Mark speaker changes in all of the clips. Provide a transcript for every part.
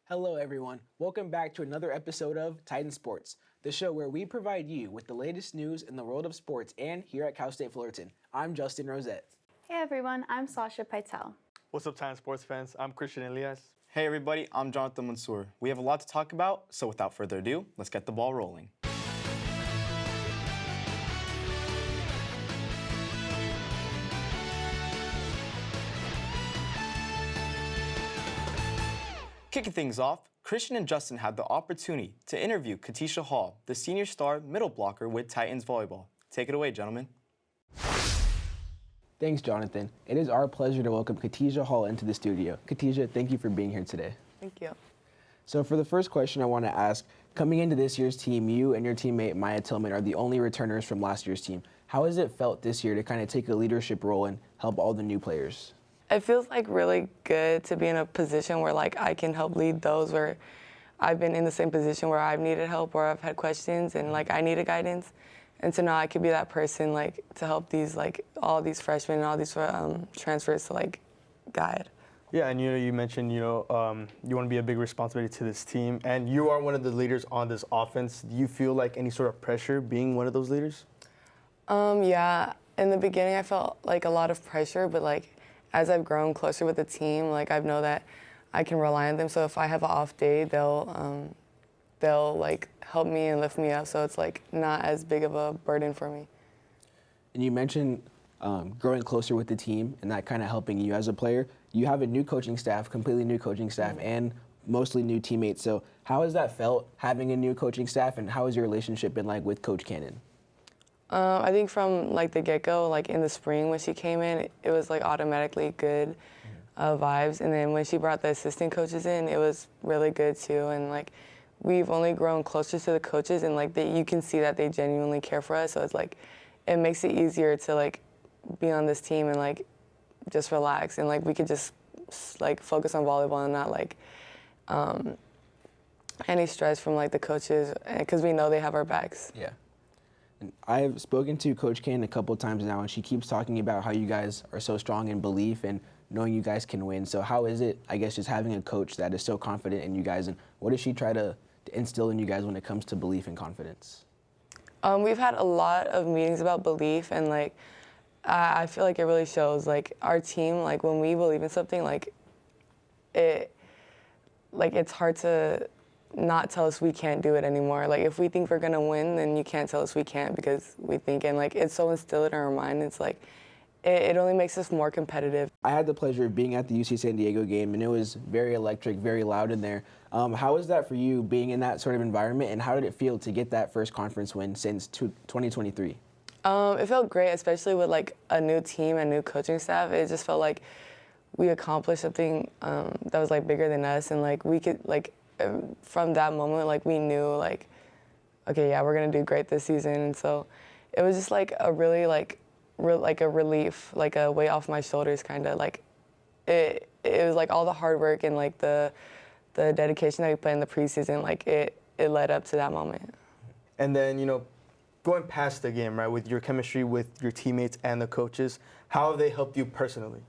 Speaker 1: Hello, everyone. Welcome back to another episode of Titan Sports, the show where we provide you with the latest news in the world of sports and here at Cal State Fullerton. I'm Justin Rosette.
Speaker 2: Hey everyone, I'm Sasha Pytell.
Speaker 3: What's up, Titan Sports fans? I'm Christian Elias.
Speaker 4: Hey everybody, I'm Jonathan Mansour. We have a lot to talk about, so without further ado, let's get the ball rolling. Kicking things off, Christian and Justin had the opportunity to interview Ketesia Hall, the senior star middle blocker with Titans volleyball. Take it away, gentlemen.
Speaker 1: Thanks, Jonathan. It is our pleasure to welcome Ketesia Hall into the studio. Ketesia, thank you for being here today.
Speaker 5: Thank you.
Speaker 1: So for the first question I want to ask, coming into this year's team, you and your teammate Maya Tillman are the only returners from last year's team. How has it felt this year to kind of take a leadership role and help all the new players?
Speaker 5: It feels like really good to be in a position where like I can help lead those where I've been in the same position where I've needed help, where I've had questions and like I needed guidance. And so now I could be that person like to help these like all these freshmen and all these transfers to like guide.
Speaker 3: Yeah, and you mentioned you want to be a big responsibility to this team, and you are one of the leaders on this offense. Do you feel like any sort of pressure being one of those leaders?
Speaker 5: Yeah, in the beginning I felt like a lot of pressure, but like as I've grown closer with the team, like I know that I can rely on them. So if I have an off day, they'll like help me and lift me up. So it's like not as big of a burden for me.
Speaker 1: And you mentioned growing closer with the team and that kind of helping you as a player. You have a new coaching staff, completely new coaching staff, and mostly new teammates. So how has that felt having a new coaching staff, and how has your relationship been like with Coach Cannon?
Speaker 5: I think from like the get-go, like in the spring when she came in, it was like automatically good vibes. And then when she brought the assistant coaches in, it was really good too. And like we've only grown closer to the coaches, and like you can see that they genuinely care for us. So it's like it makes it easier to like be on this team and like just relax, and like we could just like focus on volleyball and not like any stress from like the coaches, because we know they have our backs.
Speaker 1: Yeah. And I've spoken to Coach Cannon a couple of times now, and she keeps talking about how you guys are so strong in belief and knowing you guys can win. So how is it, I guess, just having a coach that is so confident in you guys, and what does she try to instill in you guys when it comes to belief and confidence?
Speaker 5: We've had a lot of meetings about belief, and like I feel like it really shows. Like our team, like when we believe in something, like it's hard to not tell us we can't do it anymore. Like if we think we're gonna win, then you can't tell us we can't, because we think, and like it's so instilled in our mind. It's like it only makes us more competitive.
Speaker 1: I had the pleasure of being at the UC San Diego game, and it was very electric, very loud in there. How was that for you, being in that sort of environment, and how did it feel to get that first conference win since 2023?
Speaker 5: It felt great, especially with like a new team and new coaching staff. It just felt like we accomplished something that was like bigger than us, and like we could like from that moment, like we knew like, okay, yeah, we're gonna do great this season. And so it was just like a really like a relief, like a weight off my shoulders, kind of like it was like all the hard work and like the dedication that we put in the preseason, like it led up to that moment.
Speaker 3: And then going past the game, right, with your chemistry with your teammates and the coaches, how have they helped you personally?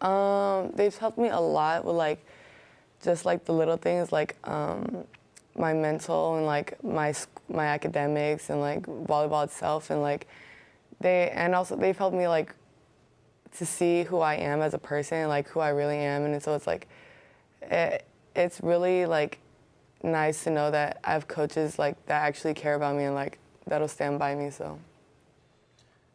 Speaker 5: They've helped me a lot with like just like the little things, like my mental and like my academics and like volleyball itself, and like they've helped me like to see who I am as a person, like who I really am. And so it's like it's really like nice to know that I have coaches like that actually care about me and like that'll stand by me. So.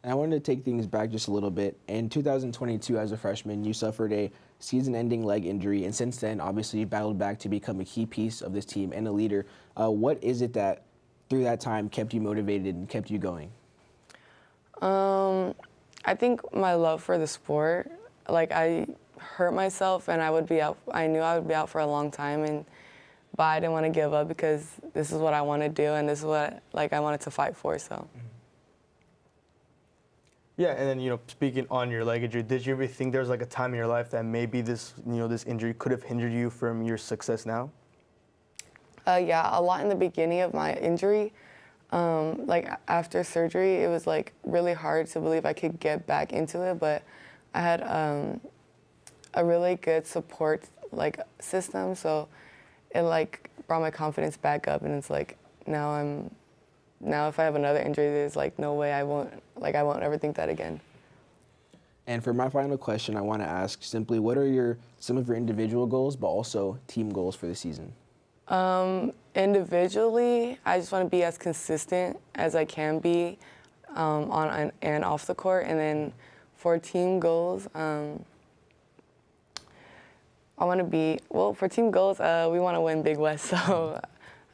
Speaker 1: And I wanted to take things back just a little bit. In 2022, as a freshman, you suffered a season-ending leg injury, and since then, obviously, you battled back to become a key piece of this team and a leader. What is it that, through that time, kept you motivated and kept you going?
Speaker 5: I think my love for the sport. Like, I hurt myself, and I knew I would be out for a long time, but I didn't want to give up because this is what I want to do, and this is what I wanted to fight for. So.
Speaker 3: Yeah, and then speaking on your leg injury, did you ever think there was like a time in your life that maybe this this injury could have hindered you from your success now?
Speaker 5: Yeah, a lot in the beginning of my injury. Like after surgery, it was like really hard to believe I could get back into it, but I had a really good support like system, so it like brought my confidence back up, and it's like now if I have another injury, there's like no way I won't ever think that again.
Speaker 1: And for my final question, I want to ask simply, what are some of your individual goals, but also team goals for the season?
Speaker 5: Individually, I just want to be as consistent as I can be on and off the court. And then for team goals, I want to be, well, for team goals, we want to win Big West. So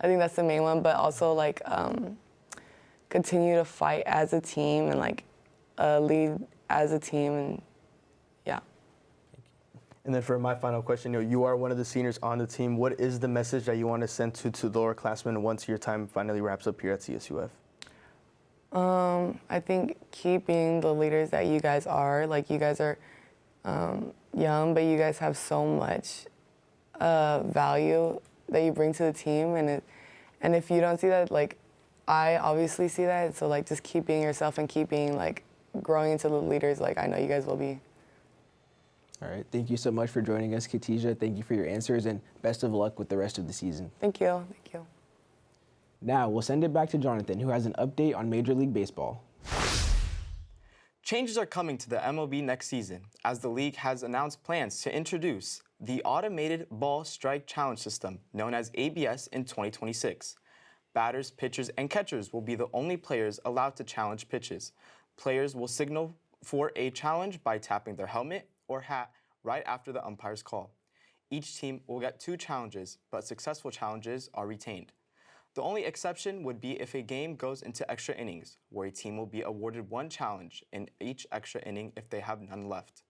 Speaker 5: I think that's the main one, but also like continue to fight as a team and like lead as a team, and yeah.
Speaker 3: And then for my final question, you are one of the seniors on the team. What is the message that you want to send to lower classmen once your time finally wraps up here at CSUF?
Speaker 5: I think keep being the leaders that you guys are. Like, you guys are young, but you guys have so much value that you bring to the team, and if you don't see that, like, I obviously see that. So like, just keep being yourself and keep being like growing into the leaders like I know you guys will be.
Speaker 1: All right. Thank you so much for joining us, Ketesia. Thank you for your answers, and best of luck with the rest of the season.
Speaker 5: Thank you. Thank you.
Speaker 1: Now, we'll send it back to Jonathan, who has an update on Major League Baseball.
Speaker 4: Changes are coming to the MLB next season, as the league has announced plans to introduce the Automated Ball Strike Challenge System, known as ABS, in 2026. Batters, pitchers, and catchers will be the only players allowed to challenge pitches. Players will signal for a challenge by tapping their helmet or hat right after the umpire's call. Each team will get 2 challenges, but successful challenges are retained. The only exception would be if a game goes into extra innings, where a team will be awarded 1 challenge in each extra inning if they have none left.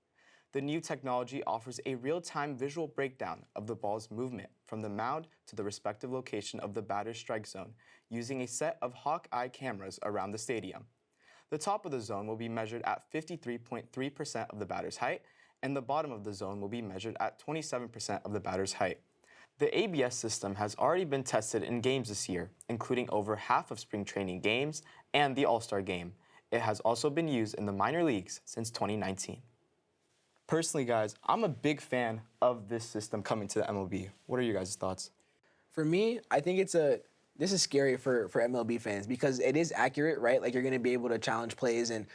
Speaker 4: The new technology offers a real-time visual breakdown of the ball's movement from the mound to the respective location of the batter's strike zone, using a set of hawk-eye cameras around the stadium. The top of the zone will be measured at 53.3% of the batter's height, and the bottom of the zone will be measured at 27% of the batter's height. The ABS system has already been tested in games this year, including over half of spring training games and the All-Star game. It has also been used in the minor leagues since 2019. Personally, guys, I'm a big fan of this system coming to the MLB. What are your guys' thoughts?
Speaker 1: For me, I think this is scary for MLB fans because it is accurate, right? Like, you're going to be able to challenge plays and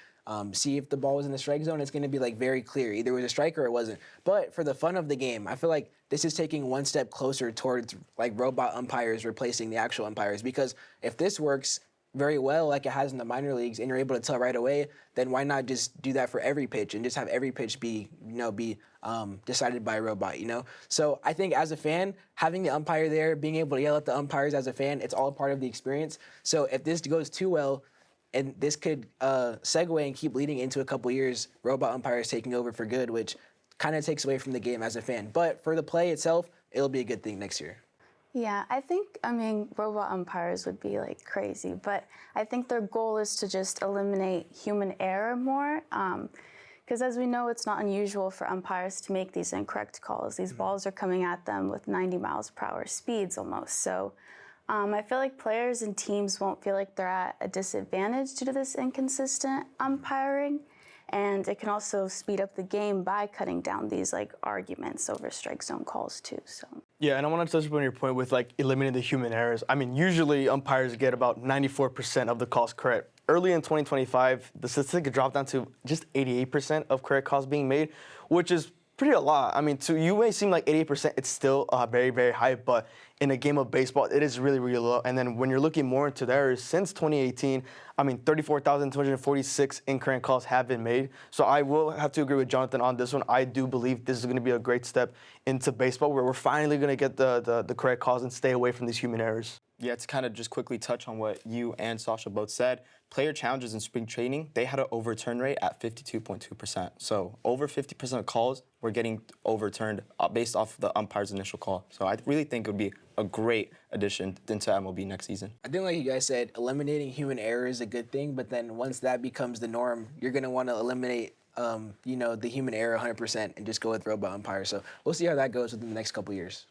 Speaker 1: see if the ball was in the strike zone. It's going to be like very clear. Either it was a strike or it wasn't. But for the fun of the game, I feel like this is taking one step closer towards like robot umpires replacing the actual umpires, because if this works very well like it has in the minor leagues and you're able to tell right away, then why not just do that for every pitch and just have every pitch be decided by a robot, So I think as a fan, having the umpire there, being able to yell at the umpires as a fan, it's all a part of the experience. So if this goes too well, and this could segue and keep leading into a couple years, robot umpires taking over for good, which kind of takes away from the game as a fan. But for the play itself, it'll be a good thing next year.
Speaker 2: Yeah, I mean, robot umpires would be like crazy, but I think their goal is to just eliminate human error more. Because as we know, it's not unusual for umpires to make these incorrect calls. These balls are coming at them with 90 miles per hour speeds almost. So I feel like players and teams won't feel like they're at a disadvantage due to this inconsistent umpiring. And it can also speed up the game by cutting down these like arguments over strike zone calls too. So.
Speaker 3: Yeah, and I want to touch upon your point with like eliminating the human errors. I mean, usually umpires get about 94% of the calls correct. Early in 2025, the statistic dropped down to just 88% of correct calls being made, which is pretty a lot. I mean, to you may seem like 88%, it's still very, very high, but in a game of baseball, it is really, really low. And then when you're looking more into the errors, since 2018, I mean, 34,246 incorrect calls have been made. So I will have to agree with Jonathan on this one. I do believe this is going to be a great step into baseball, where we're finally going to get the correct calls and stay away from these human errors.
Speaker 4: Yeah, to kind of just quickly touch on what you and Sasha both said, player challenges in spring training, they had an overturn rate at 52.2%. So over 50% of calls were getting overturned based off the umpire's initial call. So I really think it would be a great addition into MLB next season.
Speaker 1: I think, like you guys said, eliminating human error is a good thing, but then once that becomes the norm, you're going to want to eliminate the human error 100% and just go with robot umpires. So we'll see how that goes within the next couple years.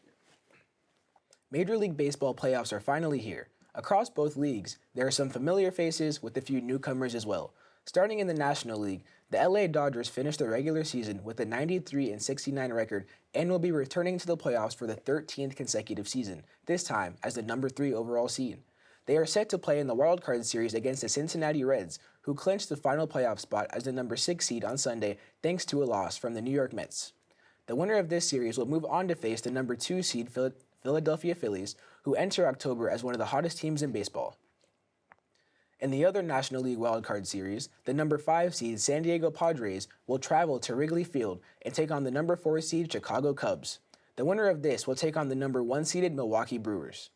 Speaker 1: Major League Baseball playoffs are finally here. Across both leagues, there are some familiar faces with a few newcomers as well. Starting in the National League, the LA Dodgers finished the regular season with a 93-69 record and will be returning to the playoffs for the 13th consecutive season, this time as the number 3 overall seed. They are set to play in the Wild Card Series against the Cincinnati Reds, who clinched the final playoff spot as the number 6 seed on Sunday thanks to a loss from the New York Mets. The winner of this series will move on to face the number 2 seed Philadelphia Phillies, who enter October as one of the hottest teams in baseball. In the other National League Wildcard Series, the number 5 seed San Diego Padres will travel to Wrigley Field and take on the number 4 seed Chicago Cubs. The winner of this will take on the number 1 seeded Milwaukee Brewers.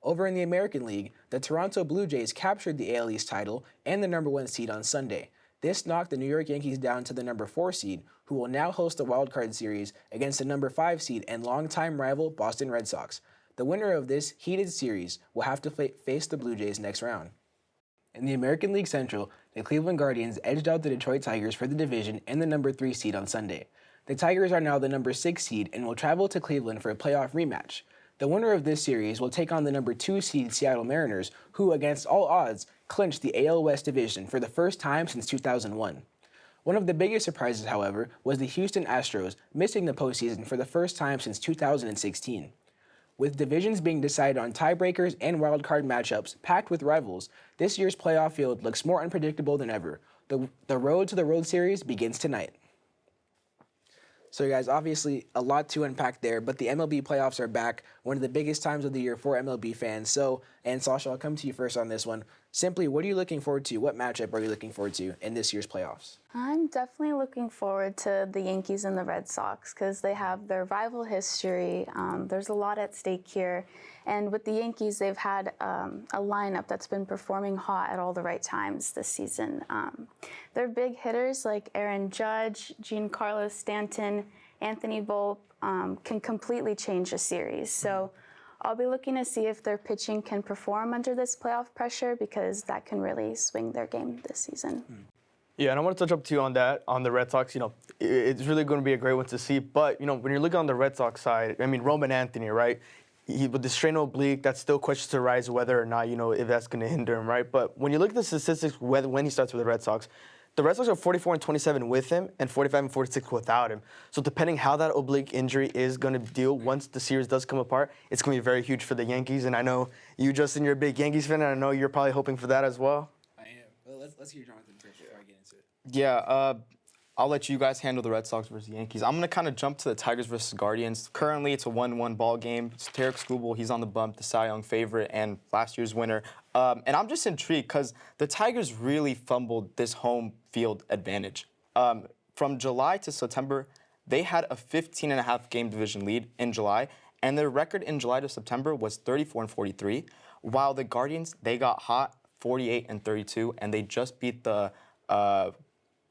Speaker 1: Over in the American League, the Toronto Blue Jays captured the AL East title and the number 1 seed on Sunday. This knocked the New York Yankees down to the number 4 seed, who will now host the Wildcard Series against the number 5 seed and longtime rival Boston Red Sox. The winner of this heated series will have to face the Blue Jays next round. In the American League Central, the Cleveland Guardians edged out the Detroit Tigers for the division and the number 3 seed on Sunday. The Tigers are now the number 6 seed and will travel to Cleveland for a playoff rematch. The winner of this series will take on the number 2 seed Seattle Mariners, who, against all odds, clinched the AL West division for the first time since 2001. One of the biggest surprises, however, was the Houston Astros missing the postseason for the first time since 2016. With divisions being decided on tiebreakers and wildcard matchups packed with rivals, this year's playoff field looks more unpredictable than ever. The road to the World Series begins tonight. So, guys, obviously a lot to unpack there, but the MLB playoffs are back, one of the biggest times of the year for MLB fans. So, and Sasha, I'll come to you first on this one. Simply, what are you looking forward to? What matchup are you looking forward to in this year's playoffs?
Speaker 2: I'm definitely looking forward to the Yankees and the Red Sox because they have their rival history. There's a lot at stake here. And with the Yankees, they've had a lineup that's been performing hot at all the right times this season. Their big hitters like Aaron Judge, Giancarlo Stanton, Anthony Volpe can completely change a series. So I'll be looking to see if their pitching can perform under this playoff pressure because that can really swing their game this season.
Speaker 3: Yeah, and I want to touch up to you on that, on the Red Sox. It's really going to be a great one to see. But, when you're looking on the Red Sox side, Roman Anthony, right? With the strain oblique, that's still questions to rise whether or not, if that's going to hinder him, right? But when you look at the statistics when he starts with the Red Sox are 44-27 with him and 45-46 without him. So depending how that oblique injury is going to deal once the series does come apart, it's going to be very huge for the Yankees. And I know you, Justin, you're a big Yankees fan, and I know you're probably hoping for that as well.
Speaker 1: I am. Well, let's hear Jonathan first before I get into it.
Speaker 4: Yeah, I'll let you guys handle the Red Sox versus Yankees. I'm going to kind of jump to the Tigers versus Guardians. Currently, it's a 1-1 ball game. It's Tarek Skubal. He's on the bump, the Cy Young favorite and last year's winner. And I'm just intrigued because the Tigers really fumbled this home field advantage. From July to September, they had a 15.5 game division lead in July, and their record in July to September was 34-43, while the Guardians, they got hot 48-32, and they just beat the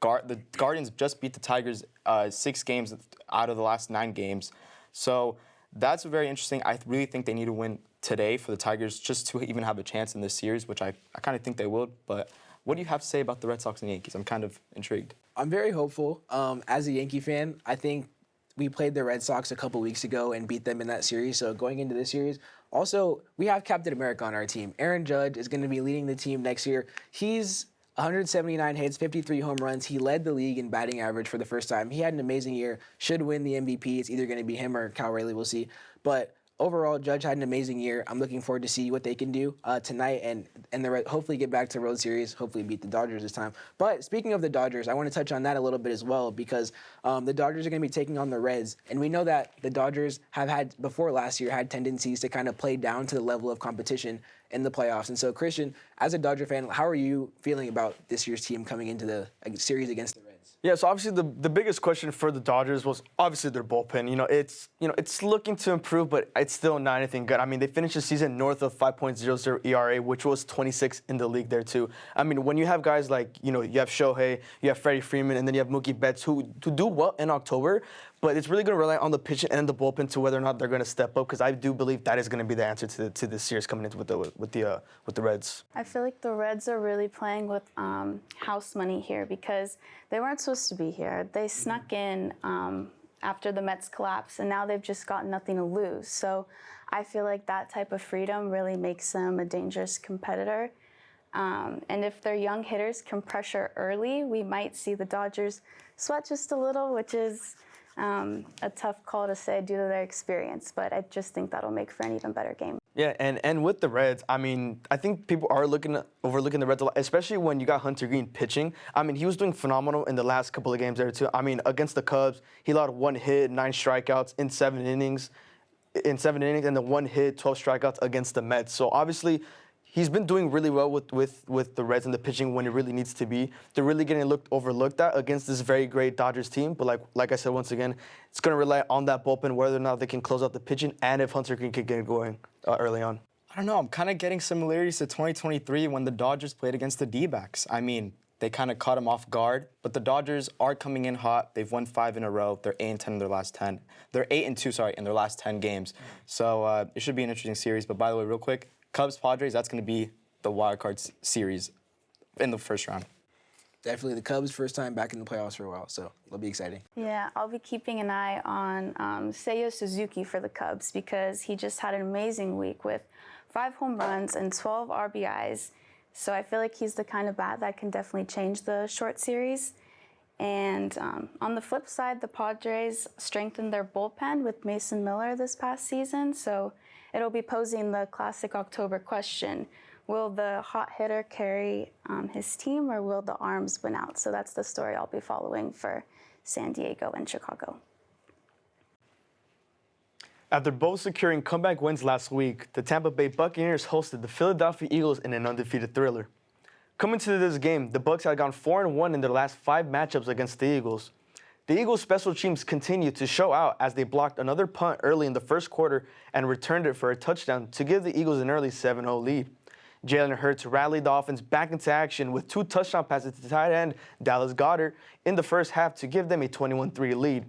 Speaker 4: Guardians just beat the Tigers 6 games out of the last 9 games. So that's very interesting. I really think they need to win today for the Tigers just to even have a chance in this series, which I kind of think they will. But what do you have to say about the Red Sox and Yankees? I'm kind of intrigued. I'm
Speaker 1: very hopeful. As a Yankee fan, I think we played the Red Sox a couple weeks ago and beat them in that series. So going into this series, also, we have Captain America on our team. Aaron Judge is going to be leading the team next year. He's 179 hits, 53 home runs. He led the league in batting average for the first time. He had an amazing year. Should win the MVP. It's either going to be him or Cal Raleigh. We'll see. But overall, Judge had an amazing year. I'm looking forward to see what they can do tonight and hopefully get back to World Series, hopefully beat the Dodgers this time. But speaking of the Dodgers, I want to touch on that a little bit as well because the Dodgers are going to be taking on the Reds. And we know that the Dodgers have had, before last year, had tendencies to kind of play down to the level of competition in the playoffs. And so, Christian, as a Dodger fan, how are you feeling about this year's team coming into the series against the Reds?
Speaker 3: Yeah, so obviously the biggest question for the Dodgers was obviously their bullpen. It's looking to improve, but it's still not anything good. They finished the season north of 5.00 ERA, which was 26 in the league there too. When you have guys like, you have Shohei, you have Freddie Freeman, and then you have Mookie Betts who do well in October, but it's really going to rely on the pitch and the bullpen to whether or not they're going to step up, because I do believe that is going to be the answer to this series coming into with the Reds.
Speaker 2: I feel like the Reds are really playing with house money here because they weren't supposed to be here. They snuck in after the Mets collapse, and now they've just got nothing to lose. So I feel like that type of freedom really makes them a dangerous competitor. And if their young hitters can pressure early, we might see the Dodgers sweat just a little, which is a tough call to say due to their experience. But I just think that'll make for an even better game.
Speaker 3: Yeah, and with the Reds, I mean, I think people are overlooking the Reds a lot, especially when you got Hunter Green pitching. I mean, he was doing phenomenal in the last couple of games there, too. I mean, against the Cubs, he allowed 1 hit, 9 strikeouts in 7 innings. And then 1 hit, 12 strikeouts against the Mets. So, obviously, he's been doing really well with the Reds and the pitching when it really needs to be. They're really getting overlooked at against this very great Dodgers team. But like I said, once again, it's going to rely on that bullpen, whether or not they can close out the pitching and if Hunter Green can get it going early on.
Speaker 4: I don't know. I'm kind of getting similarities to 2023 when the Dodgers played against the D-backs. I mean, they kind of caught them off guard, but the Dodgers are coming in hot. They've won 5 in a row. They're 8-10 in their last 10. They're 8-2, in their last 10 games. So it should be an interesting series. But by the way, real quick, Cubs-Padres, that's going to be the wild card series in the first round.
Speaker 1: Definitely the Cubs' first time back in the playoffs for a while, so it'll be exciting.
Speaker 2: Yeah, I'll be keeping an eye on Seiya Suzuki for the Cubs because he just had an amazing week with 5 home runs and 12 RBIs. So I feel like he's the kind of bat that can definitely change the short series. And on the flip side, the Padres strengthened their bullpen with Mason Miller this past season. So it'll be posing the classic October question. Will the hot hitter carry his team or will the arms win out? So that's the story I'll be following for San Diego and Chicago.
Speaker 3: After both securing comeback wins last week, the Tampa Bay Buccaneers hosted the Philadelphia Eagles in an undefeated thriller. Coming to this game, the Bucs had gone 4-1 in their last 5 matchups against the Eagles. The Eagles' special teams continued to show out as they blocked another punt early in the first quarter and returned it for a touchdown to give the Eagles an early 7-0 lead. Jalen Hurts rallied the offense back into action with 2 touchdown passes to tight end Dallas Goedert in the first half to give them a 21-3 lead.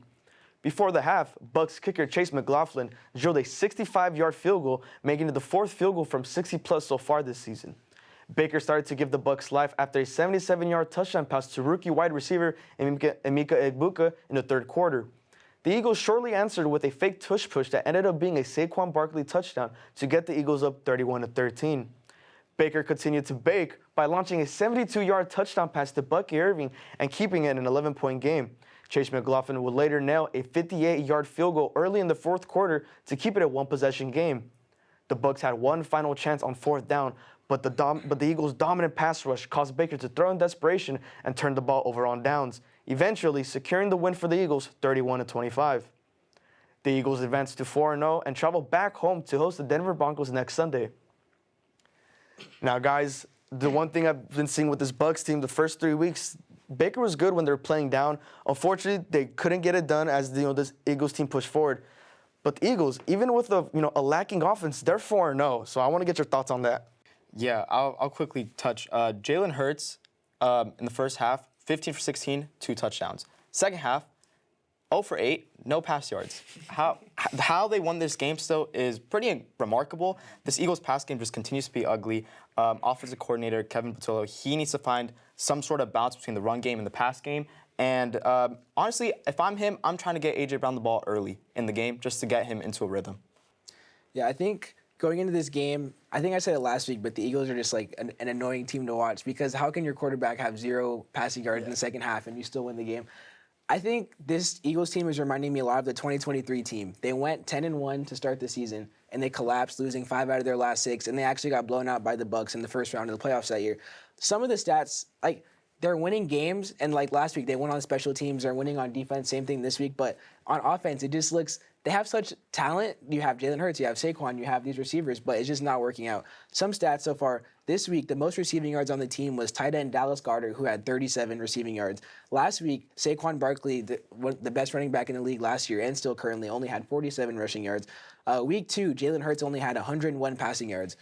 Speaker 3: Before the half, Bucs kicker Chase McLaughlin drilled a 65-yard field goal, making it the 4th field goal from 60+ so far this season. Baker started to give the Bucs life after a 77-yard touchdown pass to rookie wide receiver Emeka Egbuka in the 3rd quarter. The Eagles shortly answered with a fake tush push that ended up being a Saquon Barkley touchdown to get the Eagles up 31-13. Baker continued to bake by launching a 72-yard touchdown pass to Bucky Irving and keeping it an 11-point game. Chase McLaughlin would later nail a 58-yard field goal early in the 4th quarter to keep it a 1-possession game. The Bucs had one final chance on 4th down, but the Eagles' dominant pass rush caused Baker to throw in desperation and turn the ball over on downs, eventually securing the win for the Eagles 31-25. The Eagles advanced to 4-0 and traveled back home to host the Denver Broncos next Sunday. Now, guys, the one thing I've been seeing with this Bucs team the first 3 weeks, Baker was good when they were playing down. Unfortunately, they couldn't get it done as this Eagles team pushed forward. But the Eagles, even with a lacking offense, they're 4-0. So I want to get your thoughts on that.
Speaker 4: Yeah, I'll quickly touch. Jalen Hurts in the first half, 15 for 16, 2 touchdowns. Second half, 0 for 8, no pass yards. How they won this game still is pretty remarkable. This Eagles pass game just continues to be ugly. Offensive coordinator Kevin Patullo, he needs to find some sort of balance between the run game and the pass game. And honestly, if I'm him, I'm trying to get A.J. Brown the ball early in the game just to get him into a rhythm.
Speaker 1: Yeah, I think going into this game, I think I said it last week, but the Eagles are just like an annoying team to watch because how can your quarterback have 0 passing yards in the second half and you still win the game? I think this Eagles team is reminding me a lot of the 2023 team. They went 10-1 to start the season, and they collapsed, losing 5 out of their last 6, and they actually got blown out by the Bucs in the first round of the playoffs that year. Some of the stats, they're winning games, and last week, they won on special teams. They're winning on defense, same thing this week. But on offense, it just looks they have such talent. You have Jalen Hurts, you have Saquon, you have these receivers, but it's just not working out. Some stats so far this week, the most receiving yards on the team was tight end Dallas Goedert, who had 37 receiving yards. Last week, Saquon Barkley, the best running back in the league last year and still currently, only had 47 rushing yards. Week 2, Jalen Hurts only had 101 passing yards.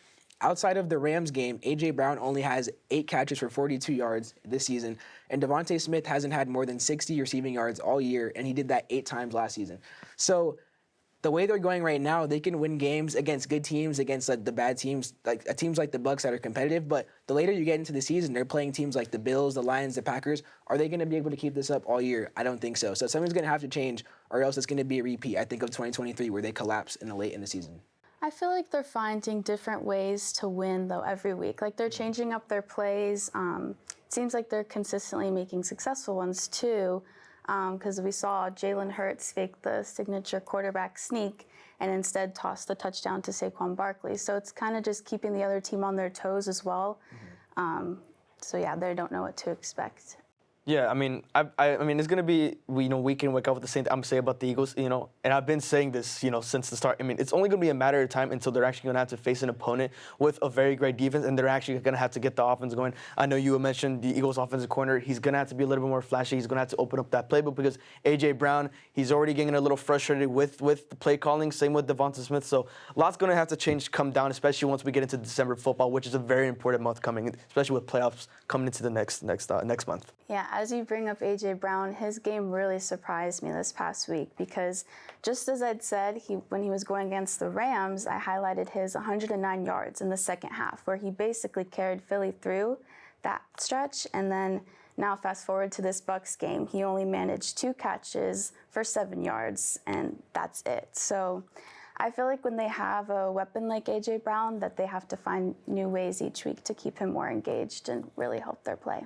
Speaker 1: Outside of the Rams game, A.J. Brown only has 8 catches for 42 yards this season, and Devontae Smith hasn't had more than 60 receiving yards all year, and he did that 8 times last season. So the way they're going right now, they can win games against good teams, against the bad teams, teams like the Bucs that are competitive, but the later you get into the season, they're playing teams like the Bills, the Lions, the Packers. Are they going to be able to keep this up all year? I don't think so. So something's going to have to change, or else it's going to be a repeat, I think, of 2023, where they collapse late in the season.
Speaker 2: I feel like they're finding different ways to win, though, every week. Like, they're changing up their plays. It seems like they're consistently making successful ones, too, because we saw Jalen Hurts fake the signature quarterback sneak and instead toss the touchdown to Saquon Barkley. So it's kind of just keeping the other team on their toes as well. So, yeah, they don't know what to expect.
Speaker 3: Yeah, I mean, I mean, it's gonna be week in, week out with the same thing I'm saying about the Eagles, and I've been saying this, since the start. I mean, it's only gonna be a matter of time until they're actually gonna have to face an opponent with a very great defense, and they're actually gonna have to get the offense going. I know you mentioned the Eagles' offensive corner. He's gonna have to be a little bit more flashy. He's gonna have to open up that playbook because AJ Brown, he's already getting a little frustrated with the play calling. Same with Devonta Smith. So lots gonna have to come down, especially once we get into December football, which is a very important month coming, especially with playoffs coming into the next month.
Speaker 2: Yeah, as you bring up AJ Brown, his game really surprised me this past week because just as I'd said, when he was going against the Rams, I highlighted his 109 yards in the second half, where he basically carried Philly through that stretch. And then now fast forward to this Bucs game, he only managed 2 catches for 7 yards, and that's it. So I feel like when they have a weapon like AJ Brown, that they have to find new ways each week to keep him more engaged and really help their play.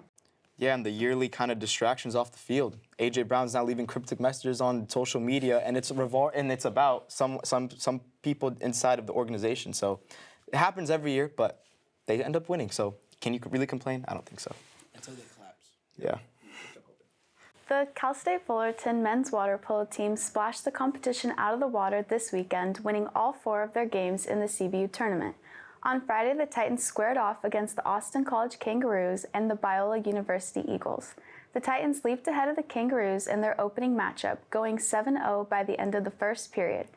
Speaker 4: Yeah, and the yearly kind of distractions off the field. AJ Brown's now leaving cryptic messages on social media, and it's about some people inside of the organization. So it happens every year, but they end up winning. So can you really complain? I don't think so.
Speaker 1: Until they collapse.
Speaker 4: Yeah.
Speaker 2: The Cal State Fullerton men's water polo team splashed the competition out of the water this weekend, winning all 4 of their games in the CBU tournament. On Friday, the Titans squared off against the Austin College Kangaroos and the Biola University Eagles. The Titans leaped ahead of the Kangaroos in their opening matchup, going 7-0 by the end of the first period.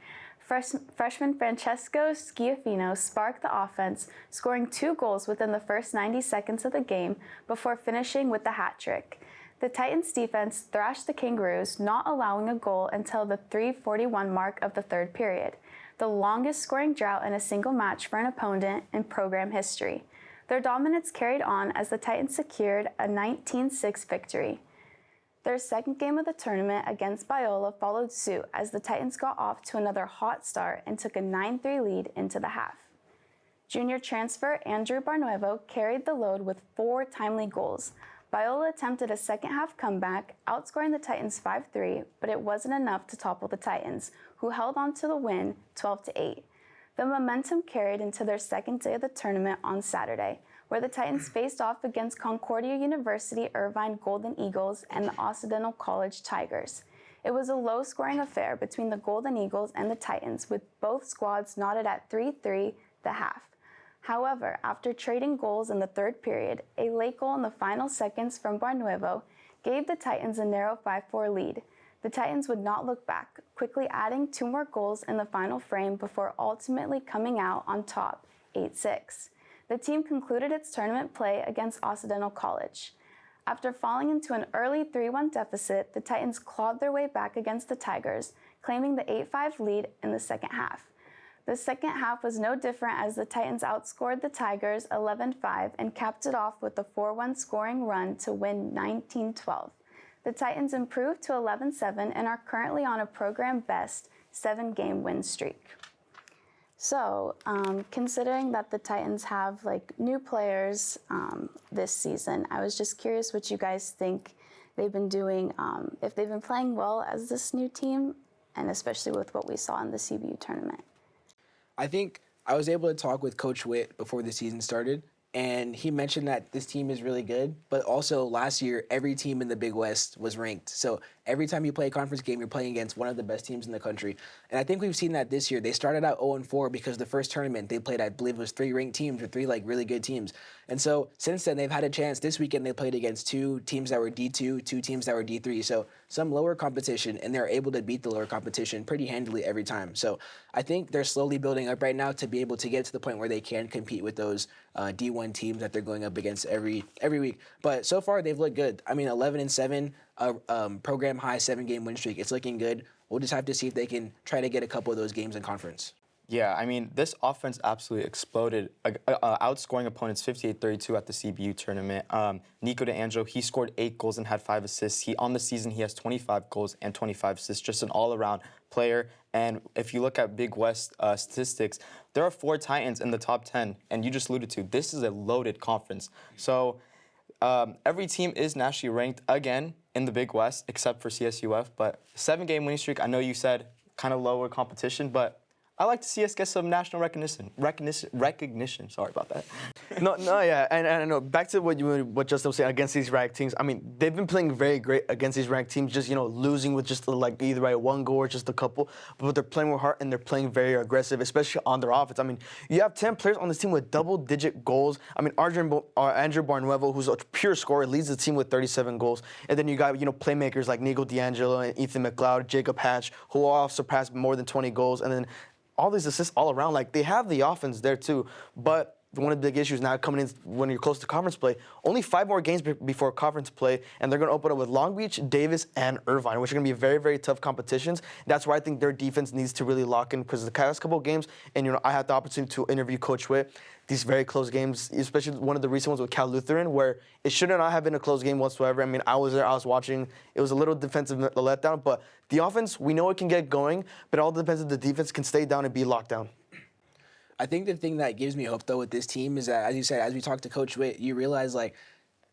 Speaker 2: Freshman Francesco Schiaffino sparked the offense, scoring 2 goals within the first 90 seconds of the game before finishing with the hat trick. The Titans defense thrashed the Kangaroos, not allowing a goal until the 3:41 mark of the third period, the longest scoring drought in a single match for an opponent in program history. Their dominance carried on as the Titans secured a 19-6 victory. Their second game of the tournament against Biola followed suit as the Titans got off to another hot start and took a 9-3 lead into the half. Junior transfer Andrew Barnuevo carried the load with 4 timely goals. Biola attempted a second-half comeback, outscoring the Titans 5-3, but it wasn't enough to topple the Titans, who held on to the win 12-8. The momentum carried into their second day of the tournament on Saturday, where the Titans faced off against Concordia University Irvine Golden Eagles and the Occidental College Tigers. It was a low-scoring affair between the Golden Eagles and the Titans, with both squads knotted at 3-3 the half. However, after trading goals in the third period, a late goal in the final seconds from Barnuevo gave the Titans a narrow 5-4 lead. The Titans would not look back, quickly adding 2 more goals in the final frame before ultimately coming out on top, 8-6. The team concluded its tournament play against Occidental College. After falling into an early 3-1 deficit, the Titans clawed their way back against the Tigers, claiming the 8-5 lead in the second half. The second half was no different as the Titans outscored the Tigers 11-5 and capped it off with a 4-1 scoring run to win 19-12. The Titans improved to 11-7 and are currently on a program-best 7-game win streak. So, considering that the Titans have new players this season, I was just curious what you guys think they've been doing, if they've been playing well as this new team, and especially with what we saw in the CBU tournament.
Speaker 1: I think I was able to talk with Coach Witt before the season started, and he mentioned that this team is really good, but also last year, every team in the Big West was ranked. So every time you play a conference game, you're playing against one of the best teams in the country. And I think we've seen that this year. They started out 0-4 because the first tournament they played, I believe it was 3 ranked teams or 3 really good teams. And so since then, they've had a chance. This weekend, they played against 2 teams that were D2, 2 teams that were D3. So some lower competition, and they're able to beat the lower competition pretty handily every time. So I think they're slowly building up right now to be able to get to the point where they can compete with those D1 teams that they're going up against every week. But so far, they've looked good. I mean, 11-7, program high 7-game win streak. It's looking good. We'll just have to see if they can try to get a couple of those games in conference.
Speaker 4: Yeah, I mean, this offense absolutely exploded, outscoring opponents 58-32 at the CBU tournament. Nico DeAngelo, he scored 8 goals and had 5 assists. On the season, he has 25 goals and 25 assists, just an all-around player. And if you look at Big West statistics, there are 4 Titans in the top 10. And you just alluded to, this is a loaded conference. So every team is nationally ranked again in the Big West, except for CSUF. But 7-game winning streak, I know you said kind of lower competition, but I like to see us get some national recognition. Sorry about that.
Speaker 3: Yeah, and I know back to what Justin was saying against these ranked teams. I mean, they've been playing very great against these ranked teams, just losing with just like either by 1 goal or just a couple. But they're playing with heart and they're playing very aggressive, especially on their offense. I mean, you have 10 players on this team with double-digit goals. I mean, Andrew Barnuevo, who's a pure scorer, leads the team with 37 goals. And then you got playmakers like Nico D'Angelo and Ethan McLeod, Jacob Hatch, who all surpassed more than 20 goals, and then all these assists all around. Like, they have the offense there too, but one of the big issues now coming in when you're close to conference play, only 5 more games before conference play, and they're going to open up with Long Beach, Davis, and Irvine, which are going to be very, very tough competitions. That's where I think their defense needs to really lock in, because the past couple of games, and I had the opportunity to interview Coach Witt, these very close games, especially one of the recent ones with Cal Lutheran, where it should not have been a close game whatsoever. I mean, I was there, I was watching. It was a little defensive letdown, but the offense, we know it can get going, but it all depends if the defense can stay down and be locked down.
Speaker 1: I think the thing that gives me hope, though, with this team is that, as you said, as we talked to Coach Witt, you realize, like,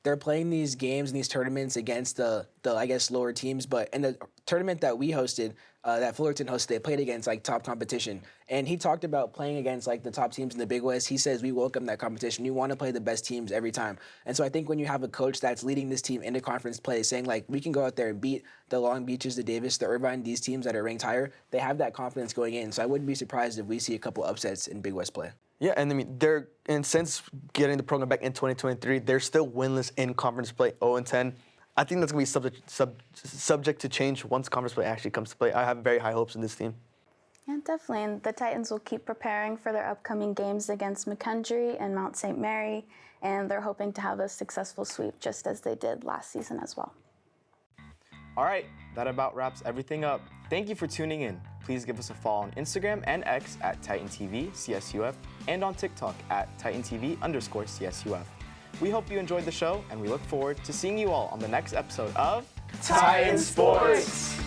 Speaker 1: they're playing these games and these tournaments against the I guess, lower teams. But in the tournament that we hosted, that Fullerton hosted, they played against, like, top competition. And he talked about playing against, like, the top teams in the Big West. He says we welcome that competition. We want to play the best teams every time. And so I think when you have a coach that's leading this team into conference play, saying, like, we can go out there and beat the Long Beaches, the Davis, the Irvine, these teams that are ranked higher, they have that confidence going in. So I wouldn't be surprised if we see a couple upsets in Big West play.
Speaker 3: Yeah, and I mean, since getting the program back in 2023, they're still winless in conference play, 0-10. I think that's going to be subject to change once conference play actually comes to play. I have very high hopes in this team.
Speaker 2: Yeah, definitely. And the Titans will keep preparing for their upcoming games against McKendree and Mount St. Mary, and they're hoping to have a successful sweep just as they did last season as well.
Speaker 4: All right, that about wraps everything up. Thank you for tuning in. Please give us a follow on Instagram and X at TitanTV CSUF and on TikTok at TitanTV_CSUF. We hope you enjoyed the show, and we look forward to seeing you all on the next episode of
Speaker 1: Titan Sports!